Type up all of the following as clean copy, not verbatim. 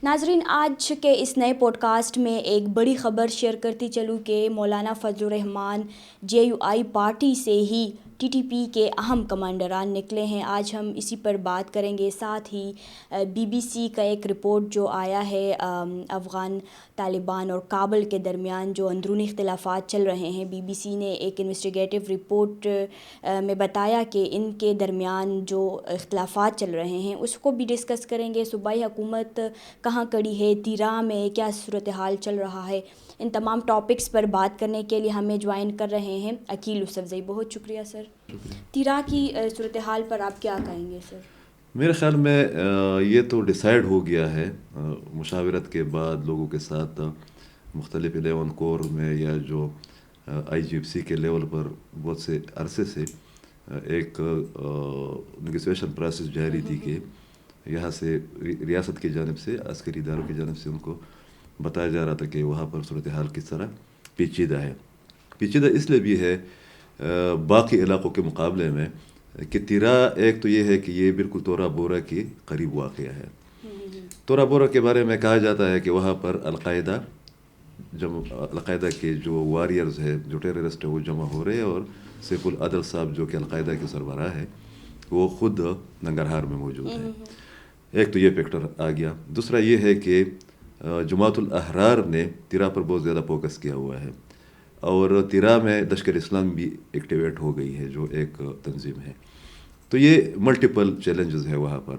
ناظرین، آج کے اس نئے پوڈ کاسٹ میں ایک بڑی خبر شیئر کرتی چلوں کہ مولانا فضل الرحمان JUI پارٹی سے ہی TTP کے اہم کمانڈران نکلے ہیں۔ آج ہم اسی پر بات کریں گے۔ ساتھ ہی BBC کا ایک رپورٹ جو آیا ہے افغان طالبان اور کابل کے درمیان جو اندرونی اختلافات چل رہے ہیں، BBC نے ایک انویسٹیگیٹو رپورٹ میں بتایا کہ ان کے درمیان جو اختلافات چل رہے ہیں اس کو بھی ڈسکس کریں گے۔ صوبائی حکومت کہاں کڑی ہے، تیرا میں کیا صورتحال چل رہا ہے، ان تمام ٹاپکس پر بات کرنے کے لیے ہمیں جوائن کر رہے ہیں عقیل یوسفزئی۔ بہت شکریہ سر۔ تیرا کی صورتحال پر آپ کیا کہیں گے سر؟ میرے خیال میں یہ تو ڈیسائیڈ ہو گیا ہے مشاورت کے بعد لوگوں کے ساتھ، مختلف 11 کور میں یا جو IGFC کے لیول پر بہت سے عرصے سے ایک نیگوسیشن پروسیس جاری تھی کہ یہاں سے ریاست کی جانب سے، عسکری اداروں کی جانب سے ان کو بتایا جا رہا تھا کہ وہاں پر صورتحال کس طرح پیچیدہ ہے۔ پیچیدہ اس لیے بھی ہے باقی علاقوں کے مقابلے میں کہ تیرا ایک تو یہ ہے کہ یہ بالکل تورا بورا کے قریب واقع ہے۔ تورا بورا کے بارے میں کہا جاتا ہے کہ وہاں پر القاعدہ کے جو واریئرز ہے، جو ٹیررسٹ ہے، وہ جمع ہو رہے ہیں، اور سیف العدل صاحب جو کہ القاعدہ کے سربراہ ہے وہ خود ننگرہار میں موجود ہے۔ ایک تو یہ فیکٹر آ گیا۔ دوسرا یہ ہے کہ جماعت الاحرار نے تیرا پر بہت زیادہ فوکس کیا ہوا ہے، اور تیرا میں لشکر اسلام بھی ایکٹیویٹ ہو گئی ہے جو ایک تنظیم ہے۔ تو یہ ملٹیپل چیلنجز ہے وہاں پر۔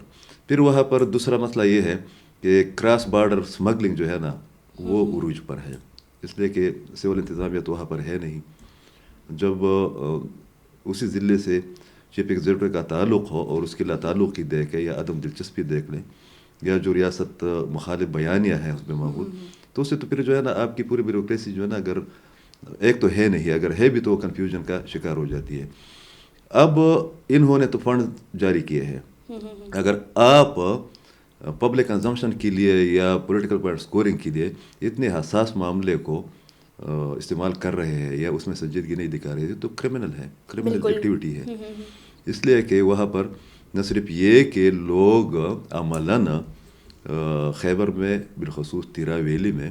پھر وہاں پر دوسرا مسئلہ یہ ہے کہ کراس بارڈر سمگلنگ جو ہے نا وہ عروج پر ہے، اس لیے کہ سول انتظامیہ تو وہاں پر ہے نہیں۔ جب اسی ضلع سے چیف ایگزیکٹو کا تعلق ہو اور اس کے لا تعلقی دیکھیں یا عدم دلچسپی دیکھ لیں، یا جو ریاست مخالف بیانیہ ہے اس میں موجود، تو اس سے تو پھر جو ہے نا آپ کی پوری بیوروکریسی جو ہے نا، اگر ایک تو ہے نہیں، اگر ہے بھی تو کنفیوژن کا شکار ہو جاتی ہے۔ اب انہوں نے تو فنڈ جاری کیے ہیں، اگر آپ پبلک کنزمپشن کے لیے یا پولیٹیکل پوائنٹ اسکورنگ کے لیے اتنے حساس معاملے کو استعمال کر رہے ہیں یا اس میں سنجیدگی نہیں دکھا رہے ہیں تو کرمنل ہے، کرمنل ایکٹیویٹی ہے۔ اس لیے کہ وہاں پر نہ صرف یہ کہ لوگ عملاً خیبر میں بالخصوص تیرا ویلی میں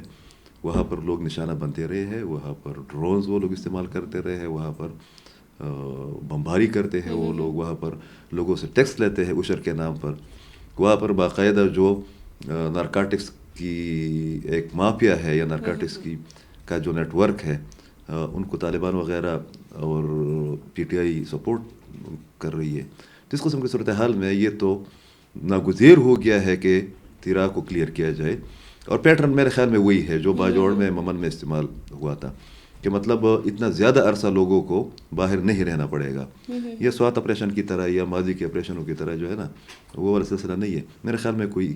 وہاں پر لوگ نشانہ بنتے رہے ہیں، وہاں پر ڈرونز وہ لوگ استعمال کرتے رہے ہیں، وہاں پر بمباری کرتے ہیں وہ لوگ، وہاں پر لوگوں سے ٹیکس لیتے ہیں عشر کے نام پر، وہاں پر باقاعدہ جو نارکاٹکس کی ایک مافیا ہے یا نارکاٹکس کا جو نیٹ ورک ہے، ان کو طالبان وغیرہ اور PTI سپورٹ کر رہی ہے۔ تو اس قسم کی صورتحال میں یہ تو ناگزیر ہو گیا ہے کہ تیرا کو کلیئر کیا جائے، اور پیٹرن میرے خیال میں وہی ہے جو باجوڑ میں ممن میں استعمال ہوا تھا، کہ مطلب اتنا زیادہ عرصہ لوگوں کو باہر نہیں رہنا پڑے گا۔ یہ سوات آپریشن کی طرح یا ماضی کے آپریشنوں کی طرح جو ہے نا وہ والا سلسلہ نہیں ہے۔ میرے خیال میں کوئی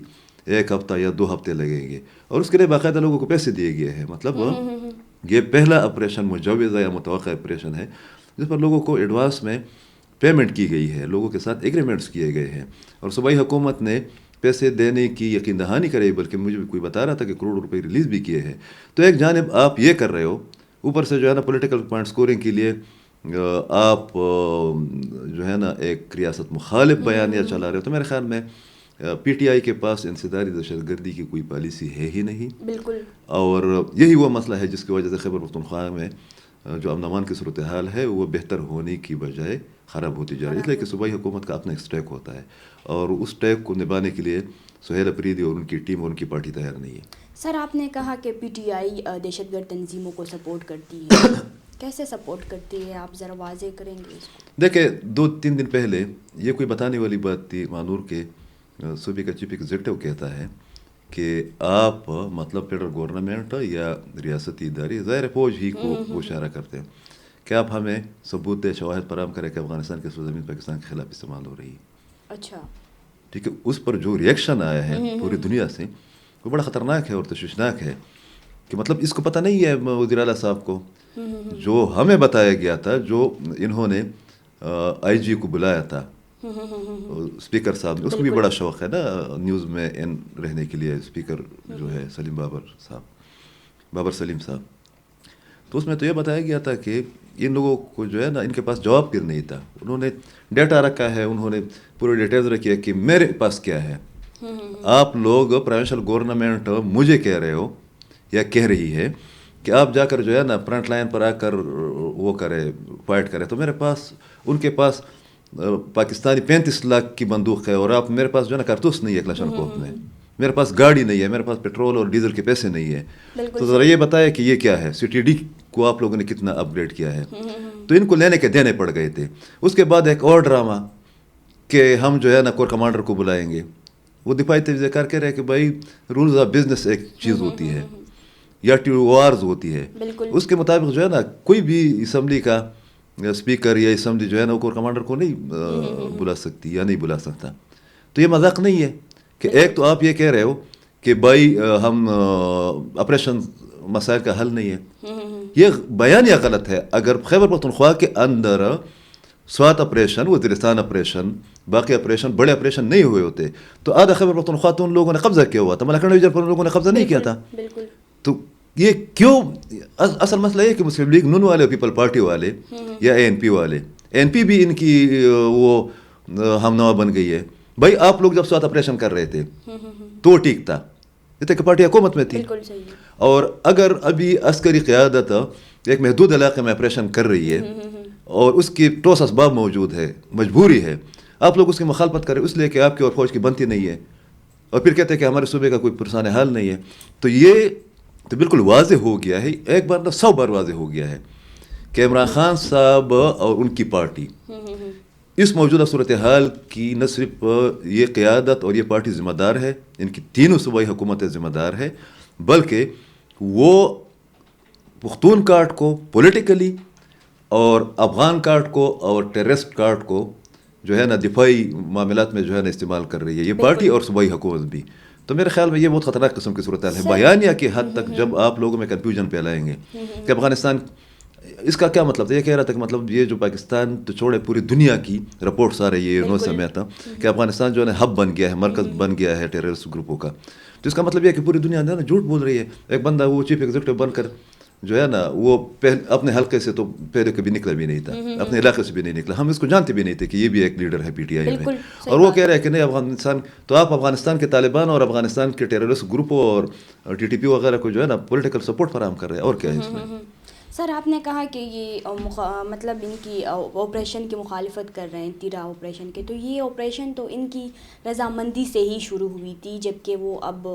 1 ہفتہ یا 2 ہفتے لگیں گے، اور اس کے لیے باقاعدہ لوگوں کو پیسے دیے گئے ہیں۔ مطلب یہ پہلا آپریشن مجوزہ یا متوقع آپریشن ہے جس پر لوگوں کو ایڈوانس میں پیمنٹ کی گئی ہے، لوگوں کے ساتھ ایگریمنٹس کیے گئے ہیں، اور صوبائی حکومت نے پیسے دینے کی یقین دہانی کرائی، بلکہ مجھے کوئی بتا رہا تھا کہ کروڑ روپے ریلیز بھی کیے ہیں۔ تو ایک جانب آپ یہ کر رہے ہو، اوپر سے جو ہے نا پولیٹیکل پوائنٹ سکورنگ کے لیے آپ جو ہے نا ایک ریاست مخالف بیانیہ چلا رہے ہو۔ تو میرے خیال میں PTI کے پاس انسداری دہشت گردی کی کوئی پالیسی ہے ہی نہیں، بالکل، اور یہی وہ مسئلہ ہے جس کی وجہ سے خیبر پختونخوا میں جو امن امان کی صورتحال ہے وہ بہتر ہونے کی بجائے خراب ہوتی جا رہی ہے، اس لیے کہ صوبائی حکومت کا اپنا اسٹیک ہوتا ہے، اور اس اسٹیک کو نبھانے کے لیے سہیل اپریدی اور ان کی ٹیم اور ان کی پارٹی تیار نہیں ہے۔ سر آپ نے کہا کہ PTI دہشت گرد تنظیموں کو سپورٹ کرتی ہے، کیسے سپورٹ کرتی ہے؟ آپ ذرا واضح کریں گے اس کو؟ دیکھیں 2-3 دن پہلے یہ کوئی بتانے والی بات تھی، مانور کے صوبے کا چیف ایگزیکٹو کہتا ہے کہ آپ مطلب فیڈرل گورنمنٹ یا ریاستی ادارے ظاہر فوج ہی کو وہ اشارہ کرتے ہیں کہ آپ ہمیں ثبوت دے، شواہد فراہم کریں کہ افغانستان کے سرزمین پاکستان کے خلاف استعمال ہو رہی ہے۔ اچھا، ٹھیک ہے، اس پر جو ریئیکشن آیا ہے پوری دنیا سے وہ بڑا خطرناک ہے اور تشویشناک ہے، کہ مطلب اس کو پتہ نہیں ہے وزیر اعلیٰ صاحب کو، جو ہمیں بتایا گیا تھا، جو انہوں نے IG کو بلایا تھا اسپیکر صاحب نے، اس کو بھی بڑا شوق ہے نا نیوز میں ان رہنے کے لیے، اسپیکر جو ہے سلیم بابر سلیم صاحب، تو اس میں تو یہ بتایا گیا تھا کہ ان لوگوں کو جو ہے نا ان کے پاس جواب پھر نہیں تھا، انہوں نے ڈیٹا رکھا ہے، انہوں نے پورے ڈیٹیلز رکھی ہے کہ میرے پاس کیا ہے، آپ لوگ پروونشل گورنمنٹ مجھے کہہ رہے ہو یا کہہ رہی ہے کہ آپ جا کر جو ہے نا فرنٹ لائن پر آ کر وہ کرے فائٹ کرے، تو میرے پاس ان کے پاس پاکستانی 35 لاکھ کی بندوق ہے اور آپ میرے پاس جو ہے نا کارتوس نہیں ہے کلاشن کوف میں، میرے پاس گاڑی نہیں ہے، میرے پاس پیٹرول اور ڈیزل کے پیسے نہیں ہے، تو ذرا یہ بتائے کہ یہ کیا ہے، CTD کو آپ لوگوں نے کتنا اپ گریڈ کیا ہے. تو ان کو لینے کے دینے پڑ گئے تھے. اس کے بعد ایک اور ڈرامہ کہ ہم جو ہے نا کور کمانڈر کو بلائیں گے، وہ دفاعی تجزیہ کار کہہ رہے کہ بھائی رولز آف بزنس ایک چیز ہوتی ہے یا وارز ہوتی ہے، اس کے مطابق جو ہے نا کوئی بھی اسمبلی کا اسپیکر یا اسمبلی جو ہے نا وہ کور کمانڈر کو نہیں بلا سکتی یا نہیں بلا سکتا. تو یہ مذاق نہیں ہے کہ ایک تو آپ یہ کہہ رہے ہو کہ بھائی ہم آپریشن مسائل کا حل نہیں ہے، یہ بیان یا غلط ہے. اگر خیبر پختونخوا کے اندر سوات آپریشن، وزیرستان آپریشن، باقی آپریشن، بڑے آپریشن نہیں ہوئے ہوتے تو آدھا خیبر پختونخوا تو ان لوگوں نے قبضہ کیا ہوا تھا، ملاکنڈ ڈویژن پر ان لوگوں نے قبضہ نہیں کیا تھا. تو یہ کیوں؟ اصل مسئلہ یہ کہ مسلم لیگ نون والے، پیپل پارٹی والے یا ANP والے، ANP بھی ان کی وہ ہم نوا بن گئی ہے. بھائی آپ لوگ جب سوات آپریشن کر رہے تھے تو ٹھیک تھا، جتنے کہ پارٹی حکومت میں تھی، اور اگر ابھی عسکری قیادت ایک محدود علاقے میں آپریشن کر رہی ہے اور اس کی ٹھوس اسباب موجود ہے، مجبوری ہے، آپ لوگ اس کی مخالفت کریں اس لیے کہ آپ کی اور فوج کی بنتی نہیں ہے، اور پھر کہتے ہیں کہ ہمارے صوبے کا کوئی پرسان حال نہیں ہے. تو یہ تو بالکل واضح ہو گیا ہے، ایک بار نہ 100 بار واضح ہو گیا ہے کہ عمران خان صاحب اور ان کی پارٹی اس موجودہ صورتحال کی نہ صرف یہ قیادت اور یہ پارٹی ذمہ دار ہے، ان کی تینوں صوبائی حکومتیں ذمہ دار ہے، بلکہ وہ پختون کارڈ کو پولیٹیکلی اور افغان کارڈ کو اور ٹیررسٹ کارڈ کو جو ہے نا دفاعی معاملات میں جو ہے نا استعمال کر رہی ہے یہ پارٹی اور صوبائی حکومت بھی. تو میرے خیال میں یہ بہت خطرناک قسم کی صورتحال ہے. بیانیہ کی حد تک جب آپ لوگوں میں کنفیوژن پھیلائیں گے کہ افغانستان، اس کا کیا مطلب تھا؟ یہ کہہ رہا تھا کہ مطلب یہ جو پاکستان تو چھوڑے پوری دنیا کی رپورٹس آ رہی ہے انہوں سے میں تھا کہ افغانستان جو ہے ہب بن گیا ہے، مرکز بن گیا ہے ٹیررسٹ گروپوں کا. تو اس کا مطلب یہ ہے کہ پوری دنیا نا جھوٹ بول رہی ہے. ایک بندہ وہ چیف ایگزیکٹو بن کر جو ہے نا وہ اپنے حلقے سے تو پہلے کبھی نکلا بھی نہیں تھا، اپنے علاقے سے بھی نہیں نکلا، ہم اس کو جانتے بھی نہیں تھے کہ یہ بھی ایک لیڈر ہے PTI میں. اور وہ کہہ رہے ہیں کہ نہیں افغانستان، تو آپ افغانستان کے طالبان اور افغانستان کے ٹیررسٹ گروپوں اور TTP وغیرہ کو جو ہے نا پولیٹیکل سپورٹ فراہم کر رہے ہیں. اور کیا ہے اس میں؟ سر آپ نے کہا کہ یہ مطلب ان کی آپریشن کی مخالفت کر رہے ہیں، تیرا آپریشن کے، تو یہ آپریشن تو ان کی رضامندی سے ہی شروع ہوئی تھی، جبکہ وہ اب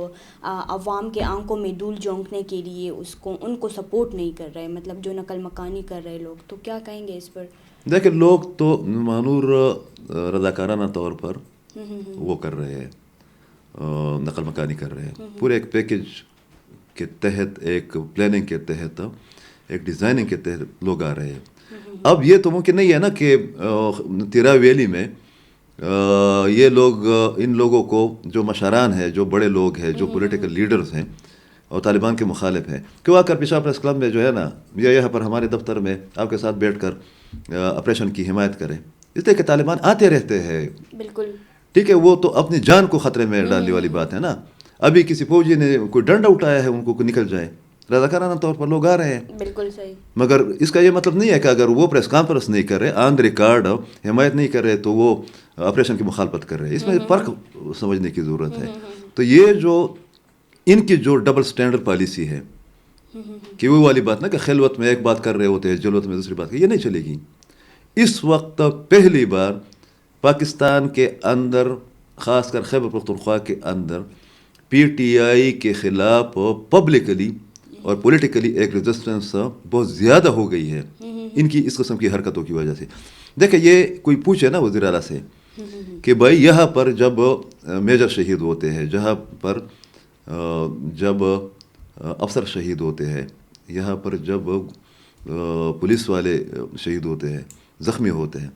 عوام کے آنکھوں میں دھول جھونکنے کے لیے ان کو سپورٹ نہیں کر رہے، مطلب جو نقل مکانی کر رہے لوگ. تو کیا کہیں گے اس پر؟ دیکھیں لوگ تو مانور رضاکارانہ طور پر وہ کر رہے ہیں، نقل مکانی کر رہے ہیں، پورے ایک پیکج کے تحت، ایک پلاننگ کے تحت، ایک ڈیزائننگ کے تحت لوگ آ رہے ہیں. اب یہ تو ممکن نہیں ہے نا کہ تیرا ویلی میں یہ لوگ، ان لوگوں کو جو مشاران ہیں، جو بڑے لوگ ہیں، جو پولیٹیکل لیڈرز ہیں اور طالبان کے مخالف ہیں، کیوں آ کر پیشاب پریس کلب میں جو ہے نا یا یہاں پر ہمارے دفتر میں آپ کے ساتھ بیٹھ کر آپریشن کی حمایت کریں؟ اس لیے کہ طالبان آتے رہتے ہیں. بالکل ٹھیک ہے، وہ تو اپنی جان کو خطرے میں ڈالنے والی بات ہے نا. ابھی کسی فوجی نے کوئی ڈنڈا اٹھایا ہے ان کو نکل جائے، رضاکارانہ طور پر لوگ آ رہے ہیں. بالکل صحیح. مگر اس کا یہ مطلب نہیں ہے کہ اگر وہ پریس کانفرنس نہیں کر رہے، آن ریکارڈ حمایت نہیں کر رہے تو وہ آپریشن کی مخالفت کر رہے ہیں. اس میں فرق سمجھنے کی ضرورت ہے. تو یہ جو ان کی جو ڈبل سٹینڈرڈ پالیسی ہے کہ وہ والی بات نا کہ خلوت میں ایک بات کر رہے ہوتے ہیں، جلوت میں دوسری بات، یہ نہیں چلے گی. اس وقت پہلی بار پاکستان کے اندر، خاص کر خیبر پختونخوا کے اندر، PTI کے خلاف پبلکلی اور پولیٹیکلی ایک ریزسٹنس بہت زیادہ ہو گئی ہے ان کی اس قسم کی حرکتوں کی وجہ سے. دیکھیں یہ کوئی پوچھے نا وزیر اعلیٰ سے کہ بھائی یہاں پر جب میجر شہید ہوتے ہیں، جہاں پر جب افسر شہید ہوتے ہیں، یہاں پر جب پولیس والے شہید ہوتے ہیں، زخمی ہوتے ہیں،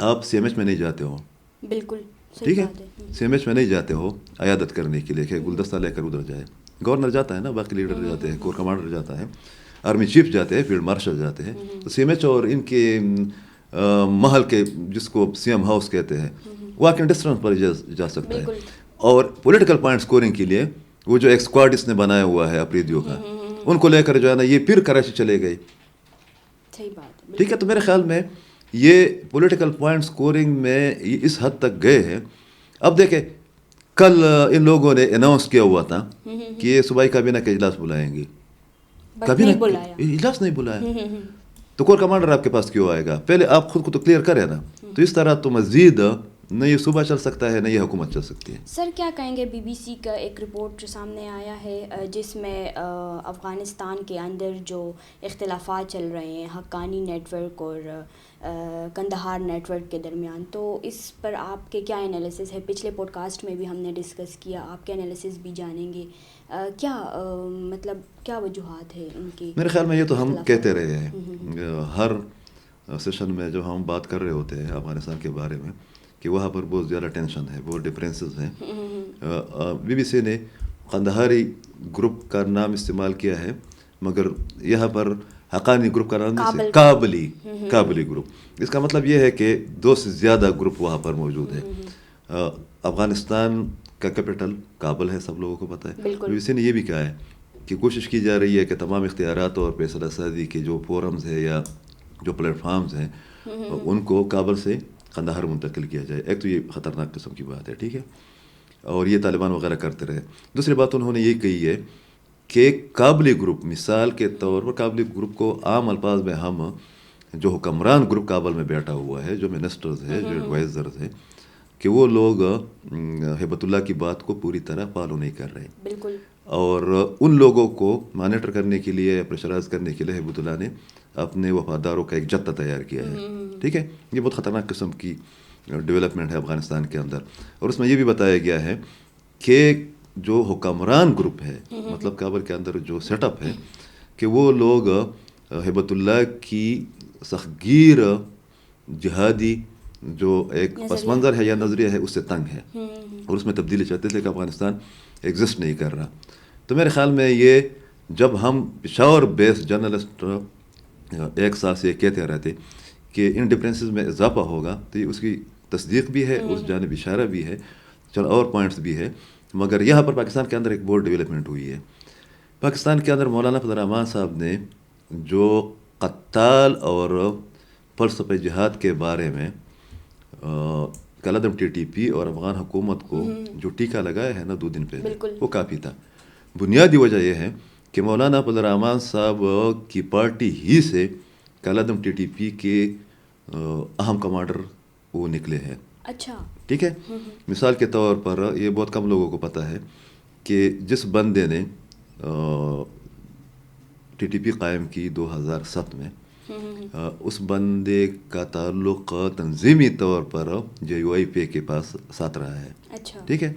آپ CMH میں نہیں جاتے ہو. بالکل ٹھیک ہے، CMH میں نہیں جاتے ہو عیادت کرنے کے لیے کہ گلدستہ لے کر ادھر جائے. گورنر جاتا ہے نا، باقی لیڈر جاتے ہیں، کور کمانڈر جاتا ہے، آرمی چیف جاتے ہیں، فیلڈ مارشل جاتے ہیں. تو CMH اور ان کے محل کے جس کو CM ہاؤس کہتے ہیں، واکنگ ڈسٹینس پر جا سکتا ہے. اور پولیٹیکل پوائنٹ اسکورنگ کے لیے وہ جو ایک اسکواڈ اس نے بنایا ہوا ہے اپریدیو کا، ان کو لے کر جو ہے نا یہ پھر کراچی چلے گئے. ٹھیک ہے. تو میرے خیال میں یہ پولیٹیکل پوائنٹ اسکورنگ میں اس حد تک گئے ہیں. اب دیکھیں کل ان لوگوں نے اناؤنس کیا ہوا تھا کہ یہ صوبائی کابینہ کا اجلاس بلائیں گے, کابینہ اجلاس نہیں بلایا, تو کور کمانڈر آپ کے پاس کیوں آئے گا؟ پہلے آپ خود کو تو کلیئر کریں نا. تو اس طرح تو مزید نہ یہ صوبہ چل سکتا ہے نہ یہ حکومت چل سکتی ہے. سر کیا کہیں گے, بی بی سی کا ایک رپورٹ سامنے آیا ہے جس میں افغانستان کے اندر جو اختلافات چل رہے ہیں حقانی نیٹ ورک اور کندہار نیٹ ورک کے درمیان, تو اس پر آپ کے کیا انالیسس ہے؟ پچھلے پوڈ کاسٹ میں بھی ہم نے ڈسکس کیا, آپ کے انالیسس بھی جانیں گے. کیا مطلب کیا وجوہات ہے ان کی؟ میرے خیال میں یہ تو ہم کہتے رہے ہیں ہر سیشن میں جو ہم بات کر رہے ہوتے ہیں افغانستان کے بارے میں کہ وہاں پر بہت زیادہ ٹینشن ہے, بہت ڈفرینسز ہیں. بی بی سی نے قندہاری گروپ کا نام استعمال کیا ہے, مگر یہاں پر حقانی گروپ کا نام نہیں, کابلی گروپ. اس کا مطلب یہ ہے کہ 2 سے زیادہ گروپ وہاں پر موجود ہیں. افغانستان کا کیپٹل کابل ہے, سب لوگوں کو پتہ ہے. بی بی سی نے یہ بھی کہا ہے کہ کوشش کی جا رہی ہے کہ تمام اختیارات اور فیصلہ سازی کے جو فورمز ہیں یا جو پلیٹ فارمز ہیں ان کو کابل سے قندہار منتقل کیا جائے. ایک تو یہ خطرناک قسم کی بات ہے, ٹھیک ہے, اور یہ طالبان وغیرہ کرتے رہے. دوسری بات انہوں نے یہ کہی ہے کہ کابلی گروپ, مثال کے طور پر کابلی گروپ کو عام الفاظ میں ہم جو حکمران گروپ کابل میں بیٹھا ہوا ہے, جو منسٹرز ہیں, جو ایڈوائزرز ہیں, کہ وہ لوگ ہیبت اللہ کی بات کو پوری طرح فالو نہیں کر رہے. بالکل. اور ان لوگوں کو مانیٹر کرنے کے لیے, پریشرائز کرنے کے لیے ہیبت اللہ نے اپنے وفاداروں کا ایک جتھا تیار کیا ہے. ٹھیک ہے, یہ بہت خطرناک قسم کی ڈیولپمنٹ ہے افغانستان کے اندر. اور اس میں یہ بھی بتایا گیا ہے کہ جو حکمران گروپ ہے, مطلب کابل کے اندر جو سیٹ اپ ہے, کہ وہ لوگ ہیبت اللہ کی سختگیر جہادی جو ایک پس منظر ہے یا نظریہ ہے اس سے تنگ ہے, اور اس میں تبدیلی چاہتے تھے کہ افغانستان ایگزسٹ نہیں کر رہا. تو میرے خیال میں یہ جب ہم پشاور بیس جرنلسٹ ایک سال سے یہ کہتے رہتے کہ ان ڈفرینسز میں اضافہ ہوگا, تو یہ اس کی تصدیق بھی ہے, اس جانب اشارہ بھی ہے, چل اور پوائنٹس بھی ہے. مگر یہاں پر پاکستان کے اندر ایک بہت ڈیولپمنٹ ہوئی ہے. پاکستان کے اندر مولانا فضل الرحمان صاحب نے جو قتال اور فلسفہ جہاد کے بارے میں کالعدم TTP اور افغان حکومت کو جو ٹیکہ لگایا ہے نا 2 دن پہلے, وہ کافی تھا. بنیادی وجہ یہ ہے کہ مولانا فضل الرحمان صاحب کی پارٹی ہی سے کالعدم TTP کے اہم کمانڈر وہ نکلے ہیں. اچھا, ٹھیک ہے. مثال کے طور پر یہ بہت کم لوگوں کو پتہ ہے کہ جس بندے نے TTP قائم کی 2007 میں, اس بندے کا تعلق تنظیمی طور پر JUIP کے پاس ساتھ رہا ہے. ٹھیک ہے.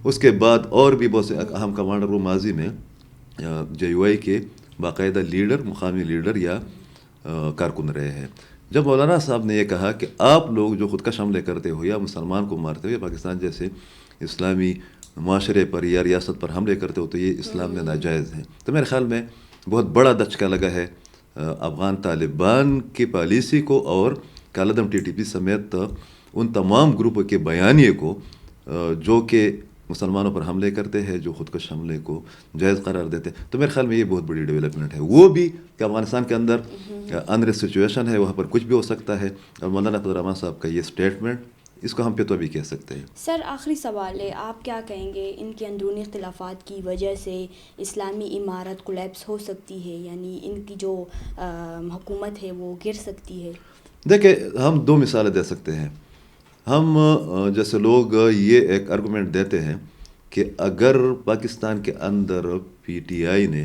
اس کے بعد اور بھی بہت سے اہم کمانڈر وہ ماضی میں JUI کے باقاعدہ لیڈر, مقامی لیڈر یا کارکن رہے ہیں. جب مولانا صاحب نے یہ کہا کہ آپ لوگ جو خودکش حملے کرتے ہو یا مسلمان کو مارتے ہو یا پاکستان جیسے اسلامی معاشرے پر یا ریاست پر حملے کرتے ہو, تو یہ اسلام میں ناجائز ہیں. تو میرے خیال میں بہت بڑا دھچکا لگا ہے افغان طالبان کی پالیسی کو اور کالعدم TTP سمیت ان تمام گروپوں کے بیانیے کو جو کہ مسلمانوں پر حملے کرتے ہیں, جو خودکش حملے کو جائز قرار دیتے. تو میرے خیال میں یہ بہت بڑی ڈیولپمنٹ ہے. وہ بھی کہ افغانستان کے اندر انریسٹ سچویشن ہے, وہاں پر کچھ بھی ہو سکتا ہے, اور مولانا فضل الرحمان صاحب کا یہ اسٹیٹمنٹ, اس کو ہم پہ تو بھی کہہ سکتے ہیں. سر آخری سوال ہے, آپ کیا کہیں گے ان کے اندرونی اختلافات کی وجہ سے اسلامی عمارت کولیپس ہو سکتی ہے, یعنی ان کی جو حکومت ہے وہ گر سکتی ہے؟ دیکھیں, ہم 2 مثالیں دے سکتے ہیں. ہم جیسے لوگ یہ ایک آرگومنٹ دیتے ہیں کہ اگر پاکستان کے اندر PTI نے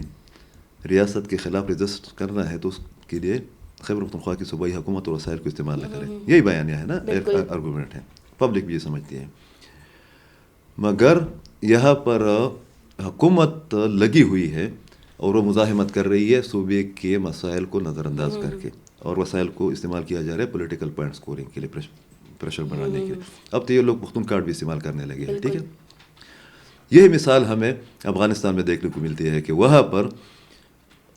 ریاست کے خلاف رجسٹ کرنا ہے تو اس کے لیے خیبر پختونخوا کی صوبائی حکومت اور وسائل کو استعمال نہ کرے. یہی بیانیہ ہے نا, ایک آرگومنٹ ہے, پبلک بھی یہ سمجھتی ہے. مگر یہاں پر حکومت لگی ہوئی ہے اور وہ مزاحمت کر رہی ہے صوبے کے مسائل کو نظر انداز کر کے, اور وسائل کو استعمال کیا جا رہا ہے پولیٹیکل پوائنٹ سکورنگ کے لیے, پریشر بنانے کے لیے. اب تو یہ لوگ پختون کارڈ بھی استعمال کرنے لگے ہیں. ٹھیک ہے. یہی مثال ہمیں افغانستان میں دیکھنے کو ملتی ہے کہ وہاں پر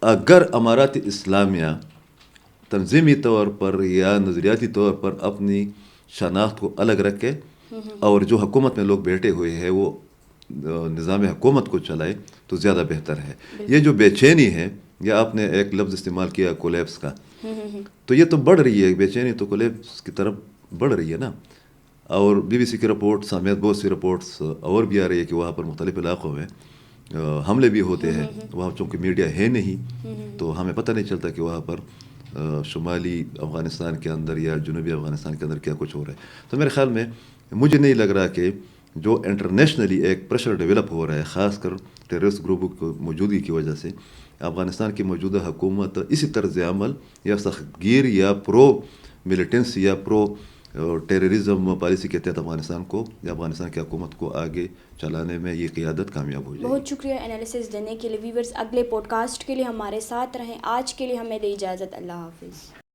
اگر امارات اسلامیہ تنظیمی طور پر یا نظریاتی طور پر اپنی شناخت کو الگ رکھے اور جو حکومت میں لوگ بیٹھے ہوئے ہیں وہ نظام حکومت کو چلائے تو زیادہ بہتر ہے. یہ جو بے چینی ہے, یا آپ نے ایک لفظ استعمال کیا کولیپس کا, تو یہ تو بڑھ رہی ہے بے چینی, تو کولیپس کی طرف بڑھ رہی ہے نا. اور BBC کی رپورٹ سمیت بہت سی رپورٹس اور بھی آ رہی ہے کہ وہاں پر مختلف علاقوں میں حملے بھی ہوتے ہیں. وہاں چونکہ میڈیا ہے نہیں تو ہمیں پتہ نہیں چلتا کہ وہاں پر شمالی افغانستان کے اندر یا جنوبی افغانستان کے اندر کیا کچھ ہو رہا ہے. تو میرے خیال میں مجھے نہیں لگ رہا کہ جو انٹرنیشنلی ایک پریشر ڈیولپ ہو رہا ہے خاص کر ٹیررسٹ گروپوں کی موجودگی کی وجہ سے افغانستان کی موجودہ حکومت اسی طرز عمل یا سختگیر یا پرو ملیٹنس یا پرو ٹیررزم پالیسی کے تحت افغانستان کو یا افغانستان کی حکومت کو آگے چلانے میں یہ قیادت کامیاب ہو جائے. بہت شکریہ انالیسس دینے کے لیے. ویورز اگلے پوڈ کاسٹ کے لیے ہمارے ساتھ رہیں. آج کے لیے ہمیں دے اجازت. اللہ حافظ.